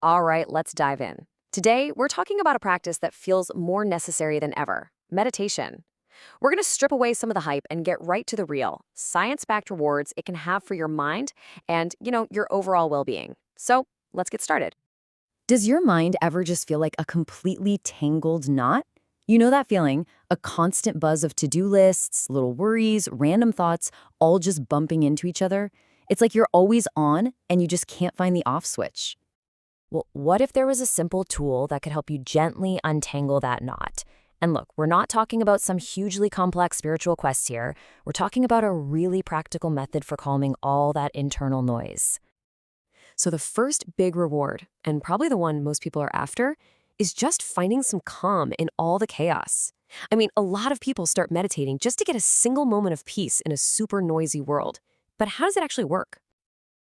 All right, let's dive in. Today, we're talking about a practice that feels more necessary than ever: meditation. We're going to strip away some of the hype and get right to the real, science backed rewards it can have for your mind and, your overall well being. So, let's get started. Does your mind ever just feel like a completely tangled knot? You know that feeling? A constant buzz of to-do lists, little worries, random thoughts, all just bumping into each other? It's like you're always on and you just can't find the off switch. Well, what if there was a simple tool that could help you gently untangle that knot? And look, we're not talking about some hugely complex spiritual quest here. We're talking about a really practical method for calming all that internal noise. So, the first big reward, and probably the one most people are after, is just finding some calm in all the chaos. I mean, a lot of people start meditating just to get a single moment of peace in a super noisy world. But how does it actually work?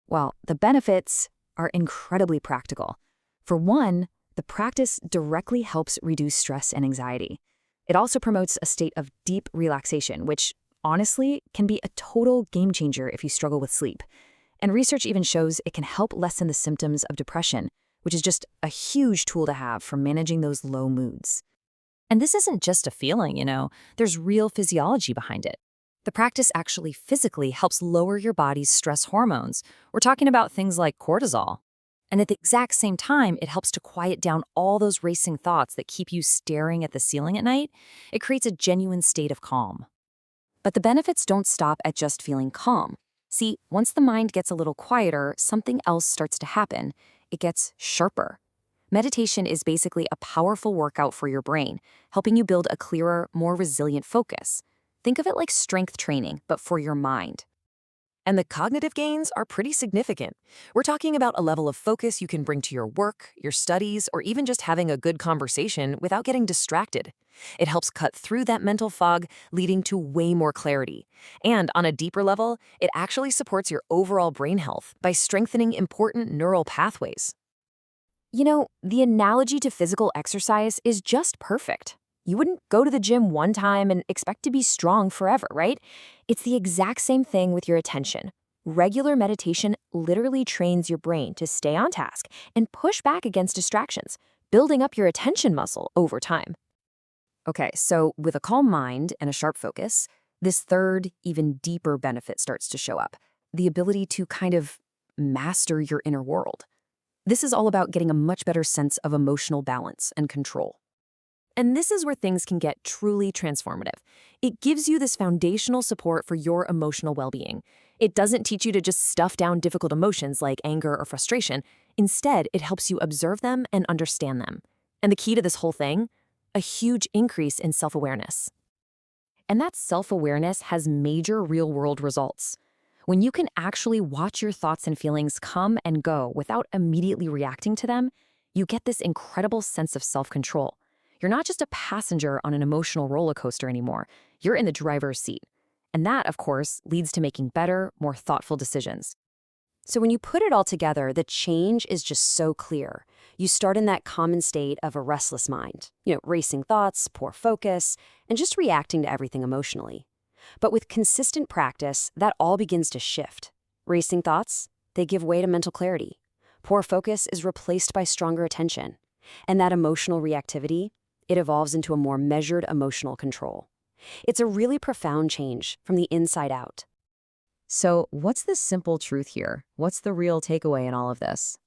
Well, the benefits are incredibly practical. For one, the practice directly helps reduce stress and anxiety. It also promotes a state of deep relaxation, which honestly can be a total game changer if you struggle with sleep. And research even shows it can help lessen the symptoms of depression, which is just a huge tool to have for managing those low moods. And this isn't just a feeling. There's real physiology behind it. The practice actually physically helps lower your body's stress hormones. We're talking about things like cortisol. And at the exact same time, it helps to quiet down all those racing thoughts that keep you staring at the ceiling at night. It creates a genuine state of calm. But the benefits don't stop at just feeling calm. See, once the mind gets a little quieter, something else starts to happen. It gets sharper. Meditation is basically a powerful workout for your brain, helping you build a clearer, more resilient focus. Think of it like strength training, but for your mind. And the cognitive gains are pretty significant. We're talking about a level of focus you can bring to your work, your studies, or even just having a good conversation without getting distracted. It helps cut through that mental fog, leading to way more clarity. And on a deeper level, it actually supports your overall brain health by strengthening important neural pathways. The analogy to physical exercise is just perfect. You wouldn't go to the gym one time and expect to be strong forever, right? It's the exact same thing with your attention. Regular meditation literally trains your brain to stay on task and push back against distractions, building up your attention muscle over time. Okay, so with a calm mind and a sharp focus, this third, even deeper benefit starts to show up: the ability to kind of master your inner world. This is all about getting a much better sense of emotional balance and control. And this is where things can get truly transformative. It gives you this foundational support for your emotional well-being. It doesn't teach you to just stuff down difficult emotions like anger or frustration. Instead, it helps you observe them and understand them. And the key to this whole thing? A huge increase in self-awareness. And that self-awareness has major real-world results. When you can actually watch your thoughts and feelings come and go without immediately reacting to them, you get this incredible sense of self-control. You're not just a passenger on an emotional roller coaster anymore. You're in the driver's seat. And that, of course, leads to making better, more thoughtful decisions. So when you put it all together, the change is just so clear. You start in that common state of a restless mind, racing thoughts, poor focus, and just reacting to everything emotionally. But with consistent practice, that all begins to shift. Racing thoughts, they give way to mental clarity. Poor focus is replaced by stronger attention. And that emotional reactivity, it evolves into a more measured emotional control. It's a really profound change from the inside out. So, what's the simple truth here? What's the real takeaway in all of this?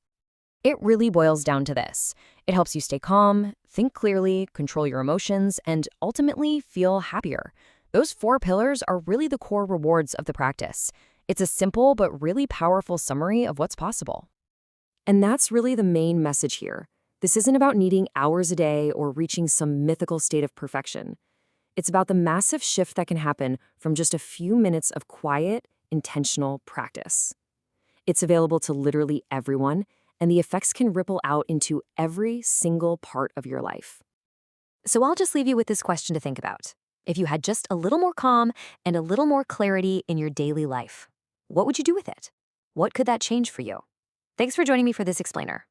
It really boils down to this. It helps you stay calm, think clearly, control your emotions, and ultimately feel happier. Those four pillars are really the core rewards of the practice. It's a simple but really powerful summary of what's possible. And that's really the main message here. This isn't about needing hours a day or reaching some mythical state of perfection. It's about the massive shift that can happen from just a few minutes of quiet, intentional practice. It's available to literally everyone, and the effects can ripple out into every single part of your life. So I'll just leave you with this question to think about. If you had just a little more calm and a little more clarity in your daily life, what would you do with it? What could that change for you? Thanks for joining me for this explainer.